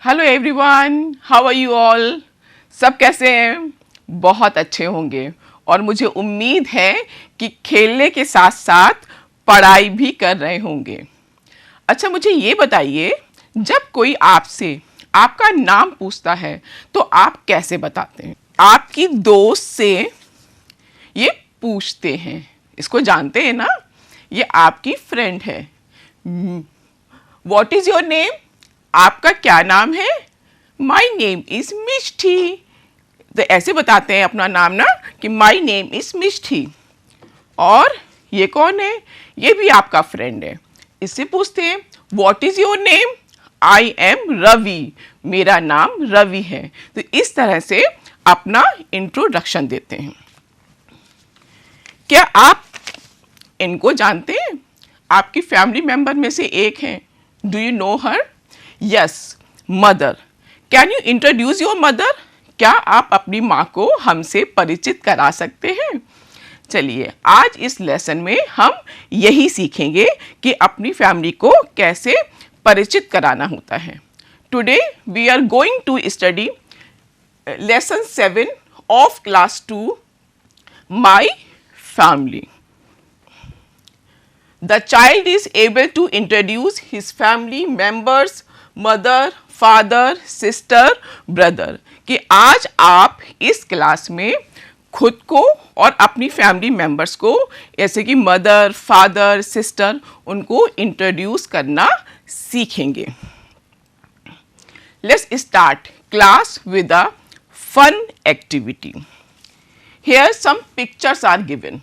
Hello everyone, how are you all. सब कैसे हैं? बहुत अच्छे होंगे और मुझे उम्मीद है कि खेलने के साथ साथ पढ़ाई भी कर रहे होंगे। अच्छा, मुझे ये बताइए, जब कोई आपसे आपका नाम पूछता है तो आप कैसे बताते हैं? आपकी दोस्त से ये पूछते हैं, इसको जानते हैं ना, ये आपकी फ्रेंड है। What is your name? आपका क्या नाम है? माई नेम इज मिष्ठी। तो ऐसे बताते हैं अपना नाम ना, कि माई नेम इज मिष्ठी। और ये कौन है? ये भी आपका फ्रेंड है। इससे पूछते हैं what is your name? I am Ravi, मेरा नाम रवि है। तो इस तरह से अपना इंट्रोडक्शन देते हैं। क्या आप इनको जानते हैं? आपकी फैमिली मेंबर में से एक हैं। Do you know her? Yes, mother. Can you introduce your mother? क्या आप अपनी माँ को हमसे परिचित करा सकते हैं? चलिए, आज इस लेसन में हम यही सीखेंगे कि अपनी फैमिली को कैसे परिचित कराना होता है। Today we are going to study lesson 7 of class 2, my family. The child is able to introduce his family members, mother, father, sister, brother. कि आज आप इस क्लास में खुद को और अपनी फैमिली मेंबर्स को, जैसे कि मदर, फादर, सिस्टर, उनको इंट्रोड्यूस करना सीखेंगे. Let's start class with a fun activity. Here some pictures are given.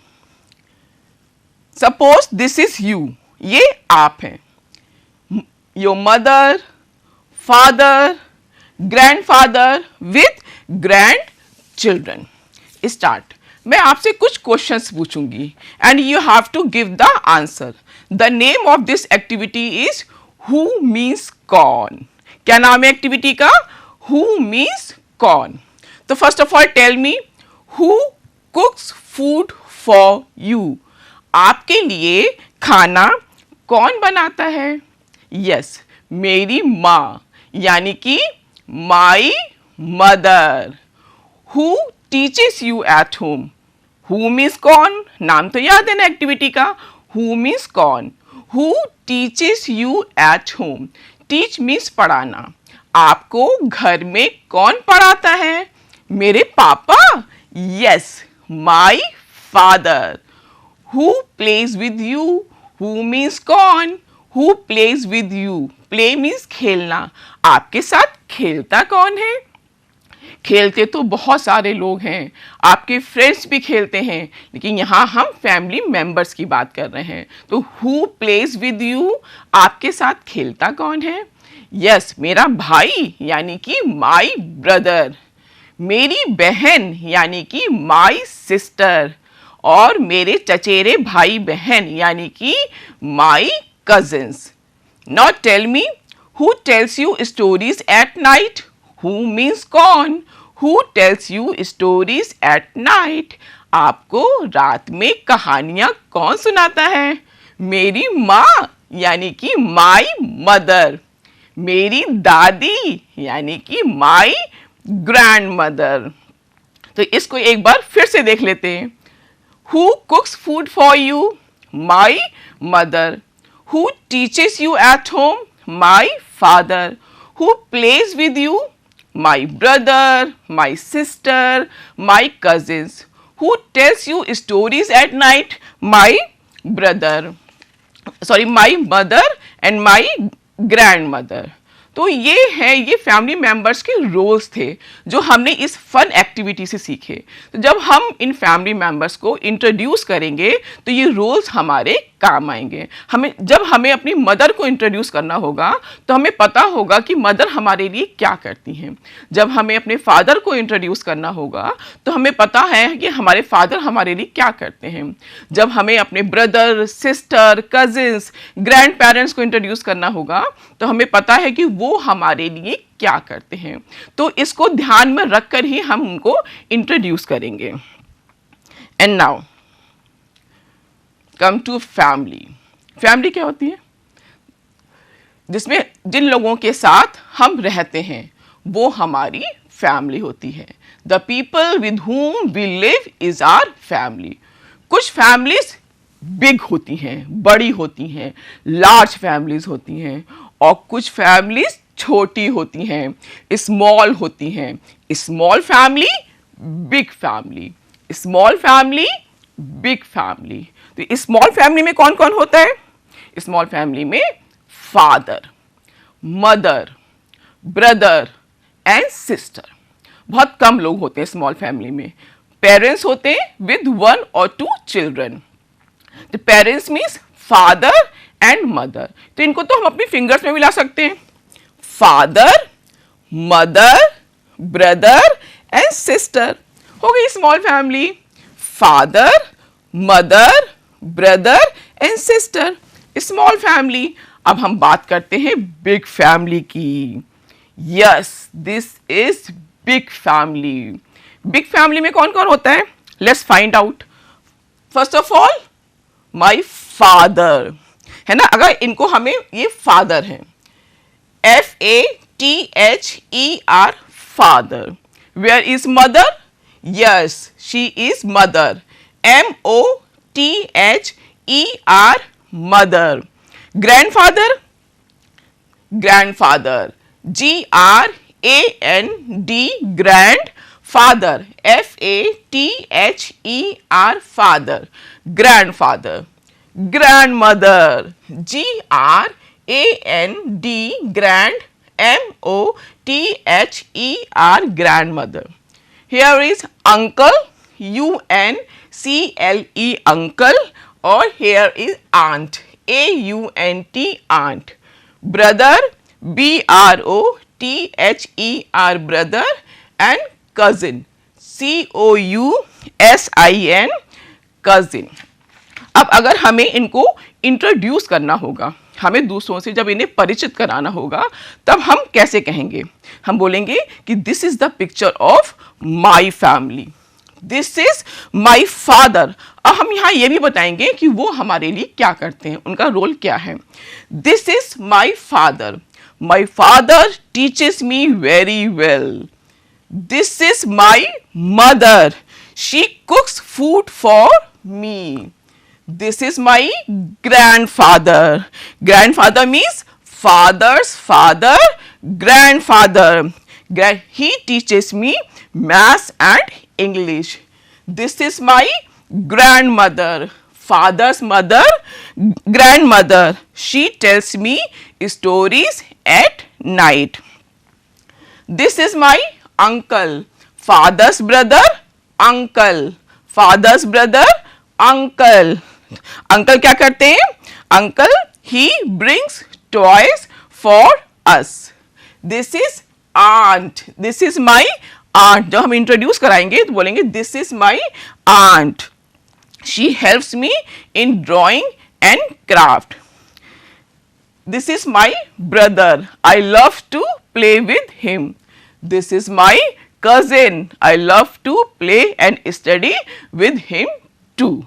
Suppose this is you, ये आप हैं. Your mother, father, grandfather with grand children. Start. मैं आपसे कुछ क्वेश्चंस पूछूंगी and you have to give the answer. The name of this activity is who means कौन. क्या नाम है एक्टिविटी का? हु मीन्स कौन. तो first of all tell me, who cooks food for you. आपके लिए खाना कौन बनाता है? यस, मेरी माँ, यानी कि my mother. Who teaches you at home. Who means कौन. नाम तो याद है ना एक्टिविटी का, हु मीन्स कौन. Who teaches you at home. Teach means पढ़ाना. आपको घर में कौन पढ़ाता है? मेरे पापा. Yes, my father. Who plays with you? Who means कौन. Who plays with you? Play means खेलना. आपके साथ खेलता कौन है? खेलते तो बहुत सारे लोग हैं, आपके फ्रेंड्स भी खेलते हैं, लेकिन यहाँ हम फैमिली मेंबर्स की बात कर रहे हैं. तो who plays with you? आपके साथ खेलता कौन है? यस, मेरा भाई, यानी कि माई ब्रदर. मेरी बहन, यानी कि माई सिस्टर. और मेरे चचेरे भाई बहन, यानी कि my cousins. Now tell me, who tells you stories at night. Who means कौन. Who tells you stories at night. आपको रात में कहानियां कौन सुनाता है? मेरी माँ, यानी कि माई मदर. मेरी दादी, यानी कि माई ग्रैंड मदर. तो इसको एक बार फिर से देख लेते हैं. Who cooks food for you? My mother. Who teaches you at home? My father. Who plays with you? My brother, my sister, my cousins. Who tells you stories at night? My brother. Sorry, my mother and my grandmother. तो ये family members के roles थे जो हमने इस fun activity से सीखे. तो जब हम इन फैमिली मेंबर्स को इंट्रोड्यूस करेंगे तो ये रोल्स हमारे काम आएंगे. जब हमें अपनी मदर को इंट्रोड्यूस करना होगा तो हमें पता होगा कि मदर हमारे लिए क्या करती हैं. जब हमें अपने फादर को इंट्रोड्यूस करना होगा तो हमें पता है कि हमारे फादर हमारे लिए क्या करते हैं. जब हमें अपने brother, sister, cousins, grand parents को इंट्रोड्यूस करना होगा तो हमें पता है कि वो हमारे लिए क्या करते हैं. तो इसको ध्यान में रखकर ही हम उनको इंट्रोड्यूस करेंगे. And now come to family. Family क्या होती है? जिसमें जिन लोगों के साथ हम रहते हैं वो हमारी फैमिली होती है। The people with whom we live is our family. कुछ फैमिलीज बिग होती हैं, बड़ी होती हैं, लार्ज फैमिलीज होती हैं, और कुछ फैमिलीज छोटी होती हैं, स्मॉल होती हैं। Small family, big family, small family, big family. तो स्मॉल फैमिली में कौन कौन होता है? स्मॉल फैमिली में father, mother, brother and sister. बहुत कम लोग होते हैं स्मॉल फैमिली में। पेरेंट्स होते हैं with 1 or 2 children. The parents means father and mother. तो इनको तो हम अपनी फिंगर्स में मिला सकते हैं। Father, mother, brother and sister हो गई small family. Father, mother, brother and sister, small family. अब हम बात करते हैं बिग फैमिली की। Yes, this is big family. Big family में कौन कौन होता है? Let's find out. First of all my father, है ना। अगर इनको हमें, ये फादर है, FATHER, father. Where is mother? Yes, she is mother, MOTHER, mother. Grandfather? Grandfather, GRAND, grand father, FATHER, father, grandfather. Grandmother, GRAND, grand, MOTHER, grandmother. Here is uncle, UNCLE, uncle, or here is aunt, AUNT, aunt. Brother, BROTHER, brother, and cousin, COUSIN, cousin. अब अगर हमें इनको introduce करना होगा, हमें दूसरों से जब इन्हें परिचित कराना होगा, तब हम कैसे कहेंगे? हम बोलेंगे कि this is the picture of my family, this is my father. अब हम यहाँ ये भी बताएंगे कि वो हमारे लिए क्या करते हैं, उनका रोल क्या है। This is my father, my father teaches me very well. This is my mother, she कुक्स food for me. This is my grandfather. Grandfather means father's father, grandfather. He teaches me maths and English. This is my grandmother, father's mother, grandmother. She tells me stories at night. This is my uncle, father's brother, uncle, father's brother, uncle. Uncle क्या करते हैं? Uncle ही brings toys for us. This is aunt, this is my aunt. जब हम introduce कराएंगे तो बोलेंगे this is my aunt, she helps me in drawing and craft. This is my brother, I love to play with him. This is my cousin, I love to play and study with him too.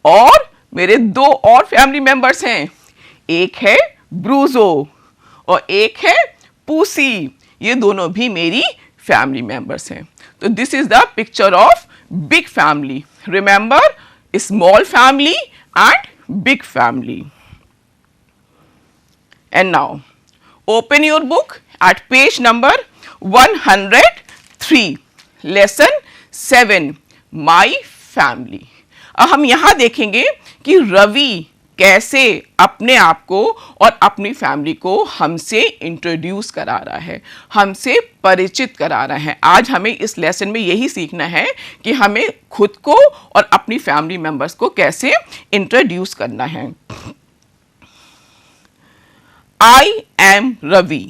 और मेरे दो और family members हैं, एक है ब्रूजो और एक है पूसी। ये दोनों भी मेरी फैमिली मेंबर्स हैं। तो this is the picture of big family. Remember, small family and big family. And now open your book at page number 103, lesson 7, my family. अब हम यहाँ देखेंगे कि रवि कैसे अपने आप को और अपनी फैमिली को हमसे इंट्रोड्यूस करा रहा है, हमसे परिचित करा रहा है। आज हमें इस लेसन में यही सीखना है कि हमें खुद को और अपनी फैमिली मेंबर्स को कैसे इंट्रोड्यूस करना है। I am Ravi.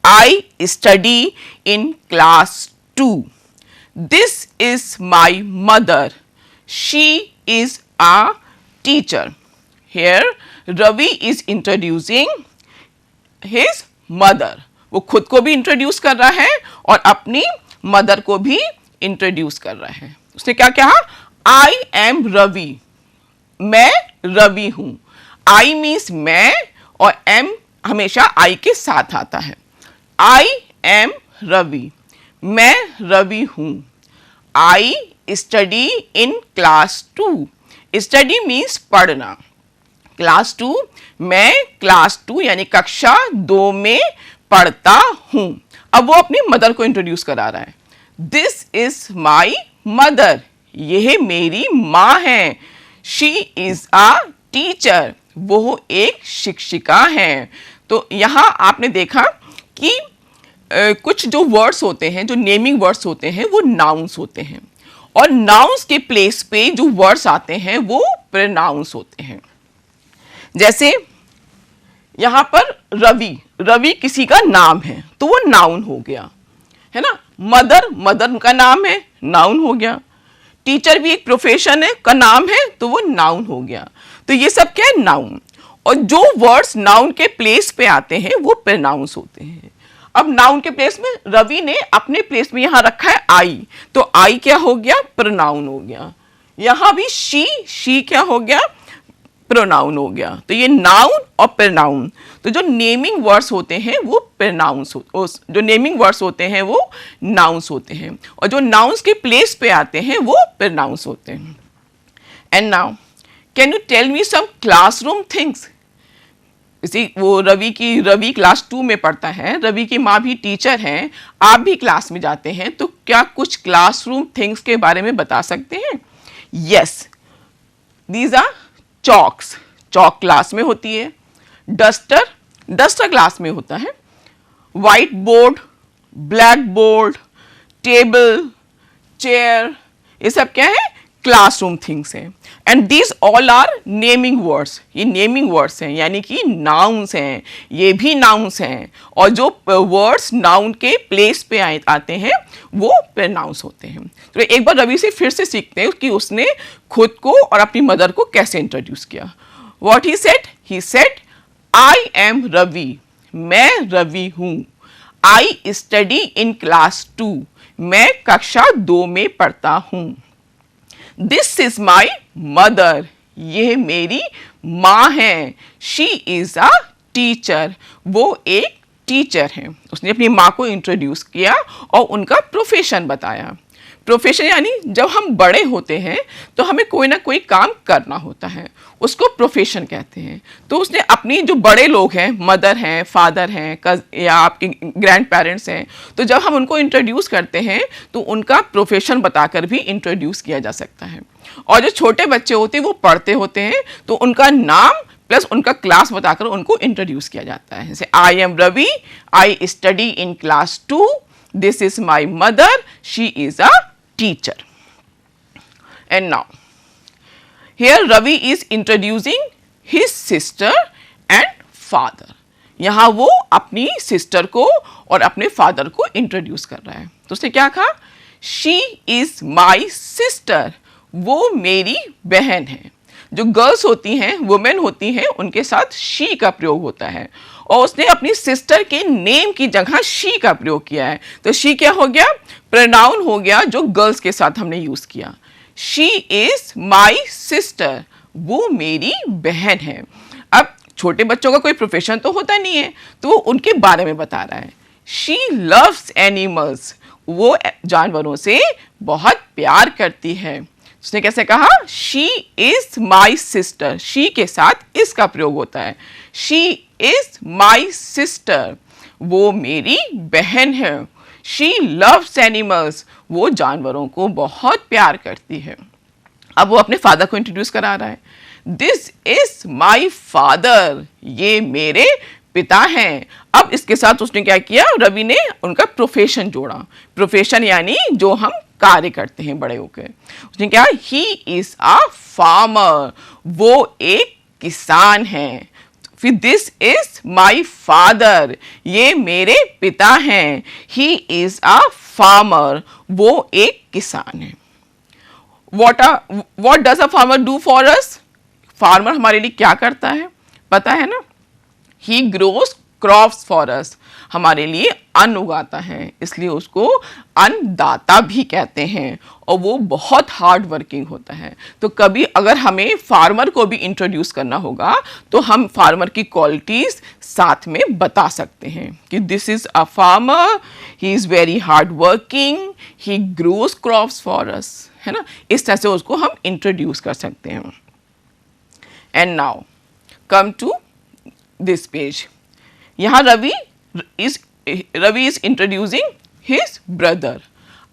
I study in class 2. This is my mother. She is a teacher. Here, Ravi is introducing his mother. वो खुद को भी इंट्रोड्यूस कर रहा है और अपनी मदर को भी इंट्रोड्यूस कर रहा है। उसने क्या कहा? I am Ravi. मैं रवि हूँ। I means मैं और M हमेशा आई के साथ आता है। आई एम रवि, मैं रवि हूं। आई study in class 2, study means पढ़ना। क्लास 2, मैं क्लास 2 यानी कक्षा 2 में पढ़ता हूं। अब वो अपनी मदर को इंट्रोड्यूस करा रहा है। दिस इज माई मदर, यह मेरी माँ है। शी इज अ टीचर, वो एक शिक्षिका है। तो यहाँ आपने देखा कि कुछ जो वर्ड्स होते हैं, जो नेमिंग वर्ड्स होते हैं, वो नाउन्स होते हैं, और नाउन्स के प्लेस पे जो वर्ड्स आते हैं वो प्रोनाउंस होते हैं। जैसे यहाँ पर रवि, रवि किसी का नाम है तो वो नाउन हो गया, है ना। मदर, मदर उनका नाम है, नाउन हो गया। टीचर भी एक प्रोफेशन है का नाम है तो वो नाउन हो गया। तो ये सब क्या है, नाउन। और जो वर्ड्स नाउन के प्लेस पे आते हैं वो प्रोनाउंस होते हैं। अब नाउन के प्लेस में रवि ने अपने प्लेस में यहां रखा है आई, तो आई क्या हो गया, प्रोनाउन हो गया। यहां भी शी क्या हो गया, प्रोनाउन हो गया। तो ये नाउन और प्रोनाउन, तो जो नेमिंग वर्ड्स होते हैं वो प्रोनाउंस, जो नेमिंग वर्ड्स होते हैं वो नाउन्स होते हैं, और जो नाउन्स के प्लेस पे आते हैं वो प्रोनाउंस होते हैं। And now can you tell me some classroom things. इसी वो रवि क्लास 2 में पढ़ता है, रवि की माँ भी टीचर हैं, आप भी क्लास में जाते हैं, तो क्या कुछ क्लासरूम थिंग्स के बारे में बता सकते हैं? Yes, these are chalks, chalk class में होती है। डस्टर, डस्टर क्लास में होता है। White board, black board, table, chair, ये सब क्या है, क्लासरूम थिंग्स हैं। And these all are naming words, ये नेमिंग वर्ड्स हैं, यानी कि नाउन्स हैं, ये भी नाउन्स हैं। और जो वर्ड्स नाउन के प्लेस पे आते हैं वो प्रोनाउंस होते हैं। तो एक बार रवि से फिर से सीखते हैं कि उसने खुद को और अपनी मदर को कैसे इंट्रोड्यूस किया। What he said, I am Ravi, मैं रवि हूं। आई स्टडी इन क्लास 2, मैं कक्षा 2 में पढ़ता हूं। दिस इज माई मदर, यह मेरी माँ है। शी इज अ टीचर, वो एक टीचर है। उसने अपनी माँ को इंट्रोड्यूस किया और उनका प्रोफेशन बताया। प्रोफेशन यानी जब हम बड़े होते हैं तो हमें कोई ना कोई काम करना होता है, उसको प्रोफेशन कहते हैं। तो उसने अपनी जो बड़े लोग हैं, मदर हैं, फादर हैं, या आपके ग्रैंड पेरेंट्स हैं, तो जब हम उनको इंट्रोड्यूस करते हैं तो उनका प्रोफेशन बताकर भी इंट्रोड्यूस किया जा सकता है। और जो छोटे बच्चे होते हैं वो पढ़ते होते हैं तो उनका नाम प्लस उनका क्लास बताकर उनको इंट्रोड्यूस किया जाता है। जैसे I am Ravi, I study in class 2, this is my mother, she is a teacher. And now here Ravi is introducing his sister and father. यहाँ वो अपनी सिस्टर को और अपने फादर को इंट्रोड्यूस कर रहा है। तो उसने क्या कहा, शी इज माई सिस्टर, वो मेरी बहन है। जो गर्ल्स होती हैं, वुमेन होती हैं, उनके साथ शी का प्रयोग होता है, और उसने अपनी सिस्टर के नेम की जगह शी का प्रयोग किया है। तो शी क्या हो गया, प्रोनाउन हो गया जो गर्ल्स के साथ हमने यूज किया। शी इज माई सिस्टर, वो मेरी बहन है। अब छोटे बच्चों का कोई प्रोफेशन तो होता नहीं है, तो वो उनके बारे में बता रहा है। शी लव्स एनिमल्स, वो जानवरों से बहुत प्यार करती है। उसने कैसे कहा, she is my sister, she के साथ इसका प्रयोग होता है। शी इज माई सिस्टर, वो मेरी बहन है। शी लव्स एनिमल्स, वो जानवरों को बहुत प्यार करती है। अब वो अपने फादर को इंट्रोड्यूस करा रहा है। दिस इज माई फादर, ये मेरे पिता हैं। अब इसके साथ उसने क्या किया, रवि ने उनका प्रोफेशन जोड़ा। प्रोफेशन यानी जो हम कार्य करते हैं बड़े होकर। उसने क्या, ही इज अ फार्मर, वो एक किसान है। फिर दिस इज माई फादर, ये मेरे पिता हैं। ही इज अ फार्मर, वो एक किसान है। What does a farmer do for us, farmer हमारे लिए क्या करता है पता है ना, ही ग्रोस क्रॉप्स फॉर अस, हमारे लिए अन्न उगाता है, इसलिए उसको अन्नदाता भी कहते हैं। और वो बहुत हार्ड वर्किंग होता है। तो कभी अगर हमें फार्मर को भी इंट्रोड्यूस करना होगा तो हम फार्मर की क्वालिटीज साथ में बता सकते हैं कि this is a farmer, he is very hard working, he grows crops for us, है ना। इस तरह से उसको हम इंट्रोड्यूस कर सकते हैं। And now come to this page. यहाँ Ravi is introducing his brother,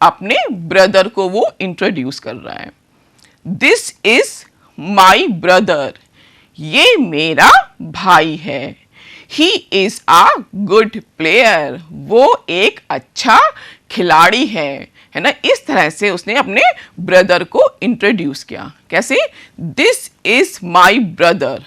अपने ब्रदर को वो इंट्रोड्यूस कर रहा है। दिस इज माई ब्रदर, ये मेरा भाई है। ही इज अ गुड प्लेयर, वो एक अच्छा खिलाड़ी है ना। इस तरह से उसने अपने ब्रदर को इंट्रोड्यूस किया। कैसे? दिस इज माई ब्रदर,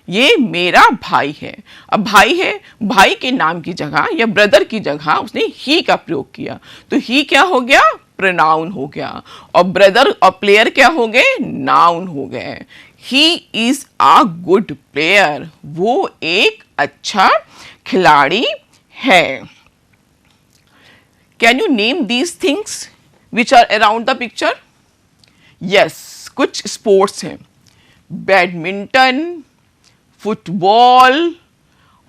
ये मेरा भाई है। अब भाई है, भाई के नाम की जगह या ब्रदर की जगह उसने ही का प्रयोग किया, तो ही क्या हो गया? प्रोनाउन हो गया। और ब्रदर और प्लेयर क्या हो गए? नाउन हो गए। He is a good player, वो एक अच्छा खिलाड़ी है। Can you name these things which are around the picture? Yes, कुछ स्पोर्ट्स हैं, badminton, football,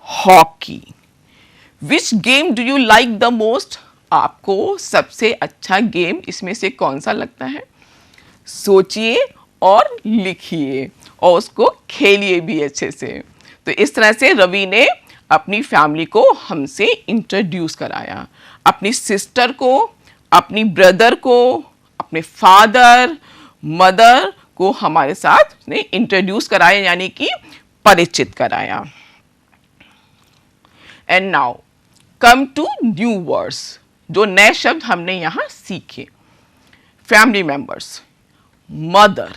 hockey. Which game do you like the most? आपको सबसे अच्छा गेम इसमें से कौन सा लगता है? सोचिए और लिखिए और उसको खेलिए भी अच्छे से। तो इस तरह से रवि ने अपनी फैमिली को हमसे इंट्रोड्यूस कराया, अपनी सिस्टर को, अपनी ब्रदर को, अपने फादर मदर को हमारे साथ ने इंट्रोड्यूस कराया, यानी कि परिचित कराया। And now come to new words, जो नए शब्द हमने यहां सीखे। Family members, mother,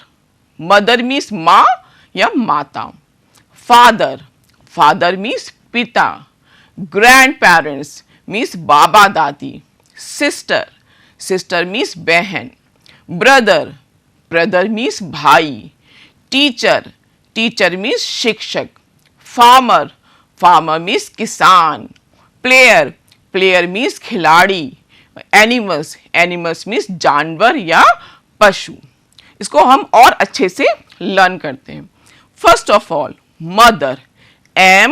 mother means माँ या माता। फादर, फादर मीन्स पिता। ग्रैंड पेरेंट्स मीन्स बाबा दादी। सिस्टर, सिस्टर मीन्स बहन। ब्रदर, ब्रदर मीन्स भाई। टीचर, टीचर मीन्स शिक्षक। फार्मर, फार्मर मीन्स किसान। प्लेयर, प्लेयर मीन्स खिलाड़ी। एनिमल्स, एनिमल्स मीन्स जानवर या पशु। इसको हम और अच्छे से लर्न करते हैं। First of all mother, MOTHER,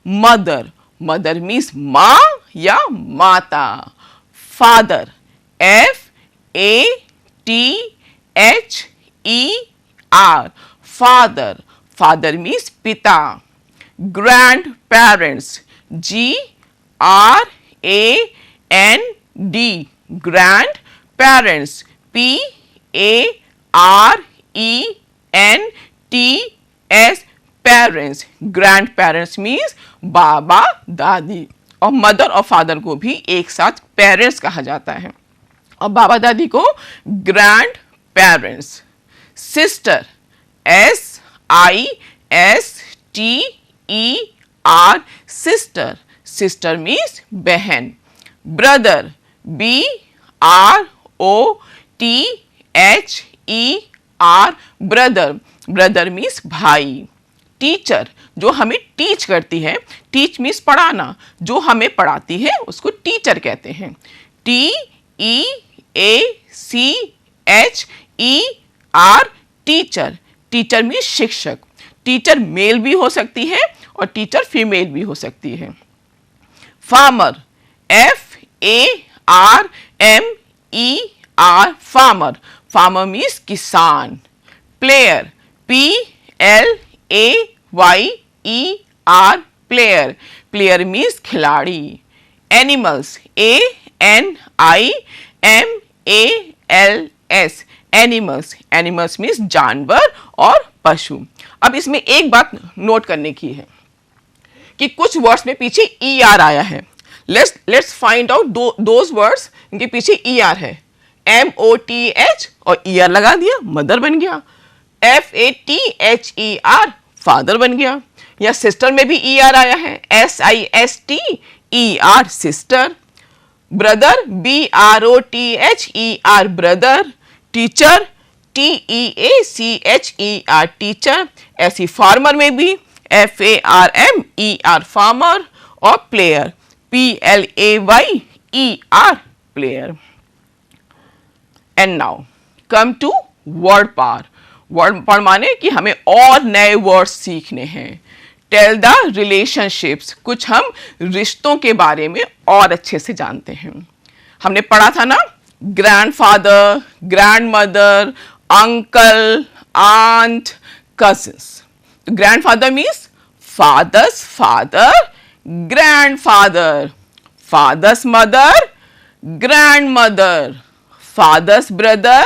mother, mother means माँ या माता। Father, FATHER, father, father means पिता। Grand parents, GRAND, grand parents, PARENTS, parents. Grand parents means बाबा दादी। और मदर और फादर को भी एक साथ पेरेंट्स कहा जाता है, और बाबा दादी को grand parents. Sister, SISTER, sister, sister means बहन। Brother, BROTHER, brother, brother means भाई। टीचर, जो हमें टीच करती है, टीच मीन्स पढ़ाना, जो हमें पढ़ाती है उसको टीचर कहते हैं। TEACHER, टीचर, टीचर मीन्स शिक्षक। टीचर मेल भी हो सकती है और टीचर फीमेल भी हो सकती है। Farmer, FARMER, farmer, farmer means किसान। Player, PLAYER, player, player means खिलाड़ी। Animals, ANIMALS, animals, animals means जानवर और पशु। अब इसमें एक बात नोट करने की है कि कुछ वर्ड्स में पीछे ER आया है। Let's find out those words इनके पीछे ER है। MOTH और ER लगा दिया, मदर बन गया। FATHER, फादर बन गया। या सिस्टर में भी ER आया है, SISTER, sister. Brother, BROTHER, brother. Teacher, TEACHER teacher, ऐसी फार्मर में भी FARMER फार्मर, और player PLAYER player. And now come to word power. Word power माने कि हमें और नए वर्ड्स सीखने हैं. टेल द रिलेशनशिप्स, कुछ हम रिश्तों के बारे में और अच्छे से जानते हैं. हमने पढ़ा था ना, grandfather, grandmother, uncle, aunt, cousins. तो grandfather means father's father, grandfather. Father's mother, grandmother. Father's brother,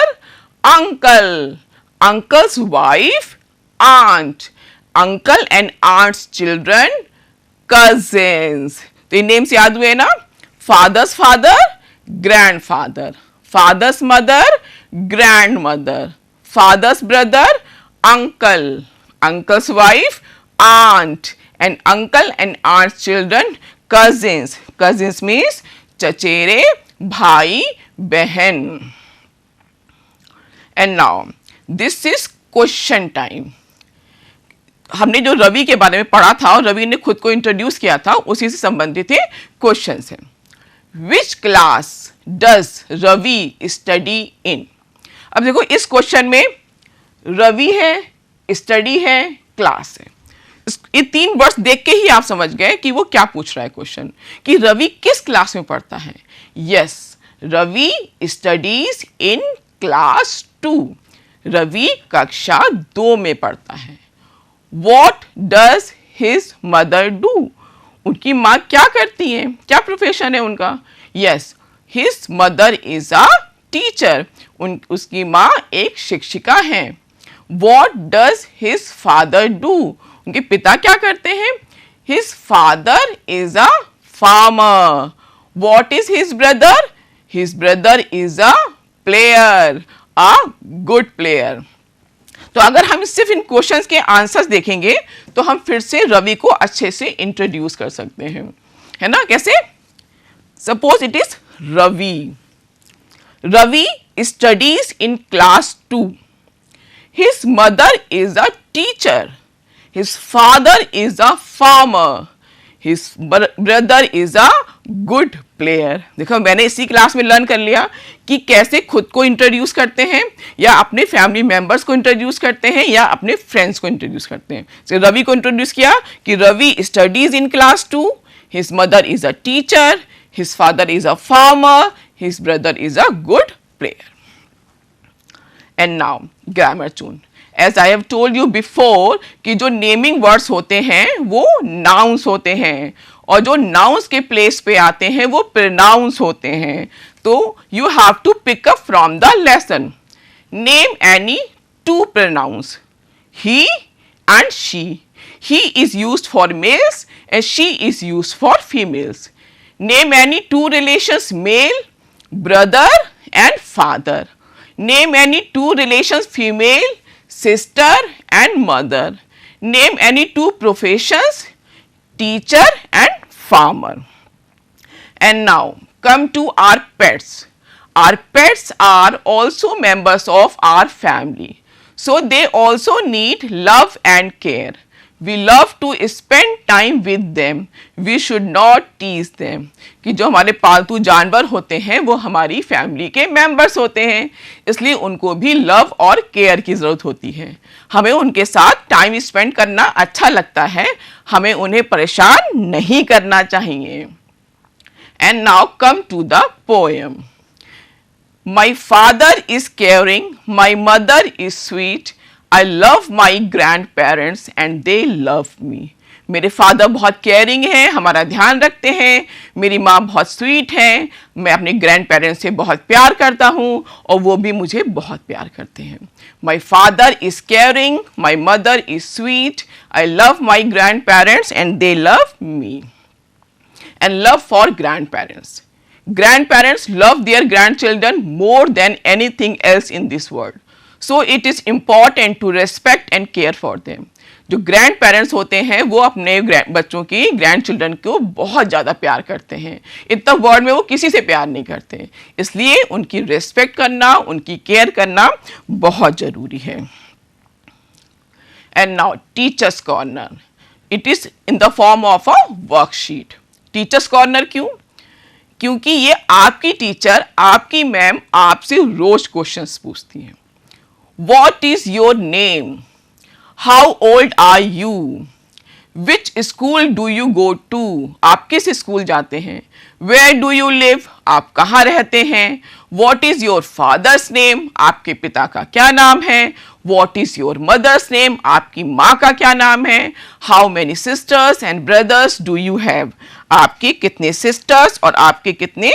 uncle. Uncle's wife, aunt. Uncle and aunt's children, cousins. तो ये नेम्स याद हुए ना. Father's father, grandfather. Father's mother, grandmother. Father's brother, uncle. Uncle's wife, aunt. And uncle and aunt's children, cousins. Cousins means चचेरे, भाई, बहन. And now this is question time. हमने जो रवि के बारे में पढ़ा था और रवि ने खुद को इंट्रोड्यूस किया था, उसी से संबंधित ये क्वेश्चंस हैं. Which class does Ravi study in? अब देखो इस क्वेश्चन में रवि है, स्टडी है, क्लास है. ये तीन वर्ड्स देख के ही आप समझ गए कि वो क्या पूछ रहा है क्वेश्चन, कि रवि किस क्लास में पढ़ता है. Yes, Ravi studies in class 2. Ravi कक्षा 2 में पढ़ता है. What does his mother do? उनकी माँ क्या करती है, क्या प्रोफेशन है उनका. Yes, his mother is a teacher. उसकी माँ एक शिक्षिका है. What does his father do? उनके पिता क्या करते हैं. His father is a farmer. What is his brother? His brother is a player, a good player. तो अगर हम सिर्फ इन क्वेश्चंस के आंसर्स देखेंगे तो हम फिर से रवि को अच्छे से इंट्रोड्यूस कर सकते हैं, है ना. कैसे? Suppose it is Ravi. Ravi studies in class 2. His mother is a teacher. His father is a farmer. His brother is a good player. देखो मैंने इसी क्लास में लर्न कर लिया कि कैसे खुद को इंट्रोड्यूस करते हैं, या अपने फैमिली मेंबर्स को इंट्रोड्यूस करते हैं, या अपने फ्रेंड्स को इंट्रोड्यूस करते हैं. तो रवि को इंट्रोड्यूस किया कि Ravi studies in class 2. His mother is a teacher. His father is a farmer. His brother is a good player. And now grammar चून. As I have told you before कि जो नेमिंग वर्ड्स होते हैं वो nouns होते हैं, और जो नाउन्स के प्लेस पे आते हैं वो प्रोनाउंस होते हैं. तो you have to pick up from the lesson. Name any 2 pronouns, he and she. He is used for males and she is used for females. Name any 2 relations, male, brother and father. Name any 2 relations, female, sister and mother. Name any 2 professions, teacher and farmer. And now come to our pets. Our pets are also members of our family, so they also need love and care. We love to spend time with them. We should not tease them. कि जो हमारे पालतू जानवर होते हैं वो हमारी family के मेंबर्स होते हैं, इसलिए उनको भी लव और केयर की ज़रूरत होती है. हमें उनके साथ टाइम स्पेंड करना अच्छा लगता है, हमें उन्हें परेशान नहीं करना चाहिए. And now come to the poem. My father is caring, my mother is sweet. I love my grandparents and they love me. मेरे फादर बहुत केयरिंग हैं, हमारा ध्यान रखते हैं. मेरी माँ बहुत स्वीट है, मैं अपने ग्रैंड पेरेंट्स से बहुत प्यार करता हूँ और वो भी मुझे बहुत प्यार करते हैं. My father is caring, my mother is sweet. I love my grandparents and they love me. And love for grandparents. Grandparents love their grandchildren more than anything else in this world. So it is important to respect and care for them. जो grand parents होते हैं वो अपने बच्चों की grand children को बहुत ज़्यादा प्यार करते हैं, इतना वर्ल्ड में वो किसी से प्यार नहीं करते, इसलिए उनकी रिस्पेक्ट करना, उनकी केयर करना बहुत ज़रूरी है। And now teachers corner, it is in the form of a worksheet. Teachers corner क्यों? क्योंकि ये आपकी टीचर, आपकी मैम आपसे रोज क्वेश्चंस पूछती हैं। What is your name? How old are you? Which school do you go to? आप किस स्कूल जाते हैं? Where do you live? आप कहाँ रहते हैं? What is your father's name? आपके पिता का क्या नाम है? What is your mother's name? आपकी माँ का क्या नाम है? How many sisters and brothers do you have? आपके कितने सिस्टर्स और आपके कितने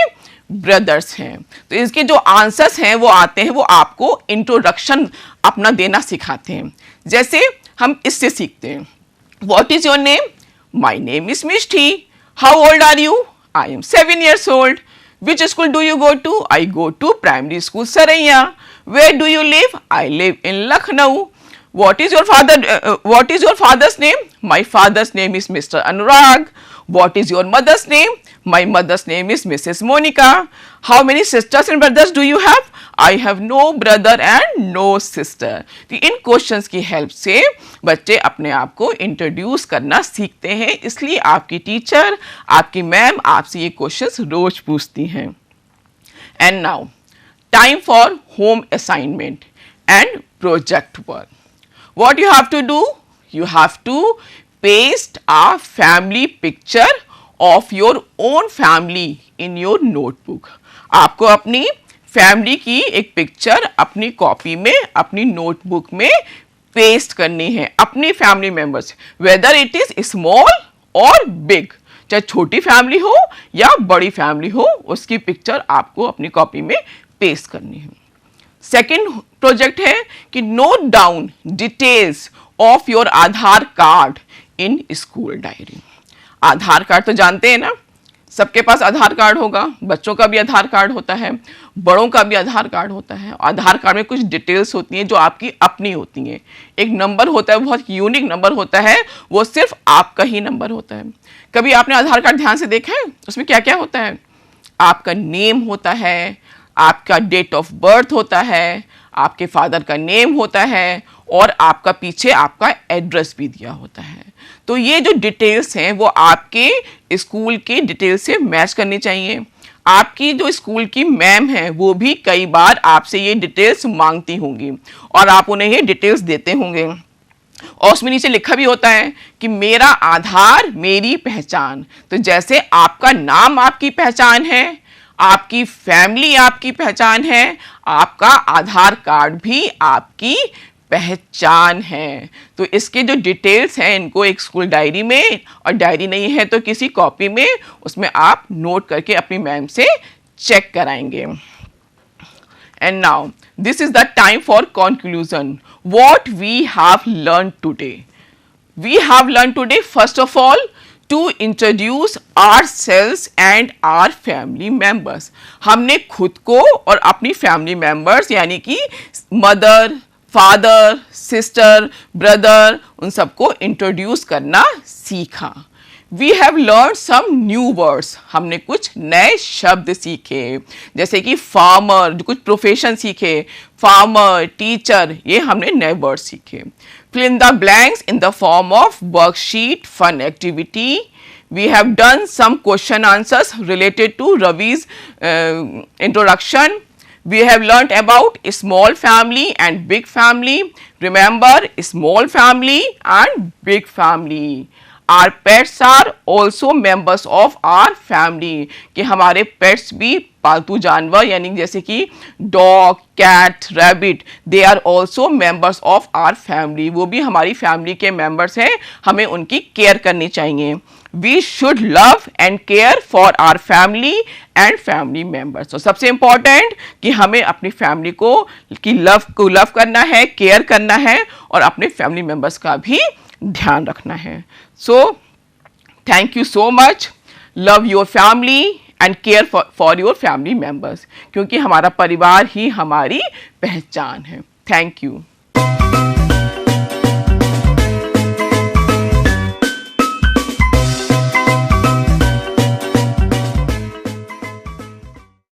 ब्रदर्स हैं? तो इसके जो आंसर्स हैं वो आते हैं, वो आपको इंट्रोडक्शन अपना देना सिखाते हैं। जैसे हम इससे सीखते हैं, what is your name? My name is Mishti. How old are you? I am 7 years old. Which school do you go to? I go to primary school Saraiya. Where do you live? I live in Lucknow. What is your father's name? My father's name is Mr. Anurag. What is your mother's name? My mother's name is Mrs. Monica. How many sisters and brothers do you have? I have no brother and no sister. तो इन questions की help से बच्चे अपने आप को introduce करना सीखते हैं, इसलिए आपकी टीचर, आपकी मैम आपसे ये क्वेश्चंस रोज पूछती हैं। And now time for home assignment and project work. What you have to do? You have to paste a family picture of your own family in your notebook. आपको अपनी family की एक picture अपनी copy में, अपनी notebook में paste करनी है, अपनी family members, whether it is small और बिग, चाहे छोटी फैमिली हो या बड़ी फैमिली हो, उसकी पिक्चर आपको अपनी कॉपी में पेस्ट करनी है। सेकेंड प्रोजेक्ट है कि note down details of your Aadhaar card in school diary. Aadhaar card तो जानते हैं ना, सबके पास आधार कार्ड होगा, बच्चों का भी आधार कार्ड होता है, बड़ों का भी आधार कार्ड होता है। आधार कार्ड में कुछ डिटेल्स होती हैं जो आपकी अपनी होती हैं। एक नंबर होता है, बहुत यूनिक नंबर होता है, वो सिर्फ आपका ही नंबर होता है। कभी आपने आधार कार्ड ध्यान से देखा है? उसमें क्या क्या होता है? आपका नेम होता है, आपका डेट ऑफ बर्थ होता है, आपके फादर का नेम होता है और आपका पीछे आपका एड्रेस भी दिया होता है। तो ये जो डिटेल्स हैं वो आपके स्कूल के डिटेल से मैच करनी चाहिए। आपकी जो स्कूल की मैम है वो भी कई बार आपसे ये डिटेल्स मांगती होंगी और आप उन्हें ये डिटेल्स देते होंगे, और उसमें नीचे लिखा भी होता है कि मेरा आधार मेरी पहचान। तो जैसे आपका नाम आपकी पहचान है, आपकी फैमिली आपकी पहचान है, आपका आधार कार्ड भी आपकी पहचान है। तो इसके जो डिटेल्स हैं इनको एक स्कूल डायरी में, और डायरी नहीं है तो किसी कॉपी में, उसमें आप नोट करके अपनी मैम से चेक कराएंगे। And now this is the time for conclusion. What we have learn today? We have learn today first of all to introduce ourselves and our family members. हमने खुद को और अपनी फैमिली मेंबर्स यानी कि mother, father, sister, brother, उन सबको introduce करना सीखा। We have learned some new words. हमने कुछ नए शब्द सीखे, जैसे कि फार्मर, जो कुछ प्रोफेशन सीखे, फार्मर, टीचर, ये हमने नए वर्ड सीखे। Fill in the blanks in the form of worksheet, fun activity. We have done some question answers related to Ravi's introduction. We have learnt about small family and big family. Remember, small family and big family. Our pets are also members of our family. कि हमारे pets भी पालतू जानवर यानी जैसे कि dog, cat, rabbit, they are also members of our family. वो भी हमारी फैमिली के मेंबर्स हैं, हमें उनकी केयर करनी चाहिए। We should love and care for our family and family members. तो सबसे इम्पॉर्टेंट कि हमें अपनी फैमिली को लव करना है, केयर करना है और अपने फैमिली मेंबर्स का भी ध्यान रखना है। So thank you so much. Love your family and care for your family members, क्योंकि हमारा परिवार ही हमारी पहचान है। Thank you.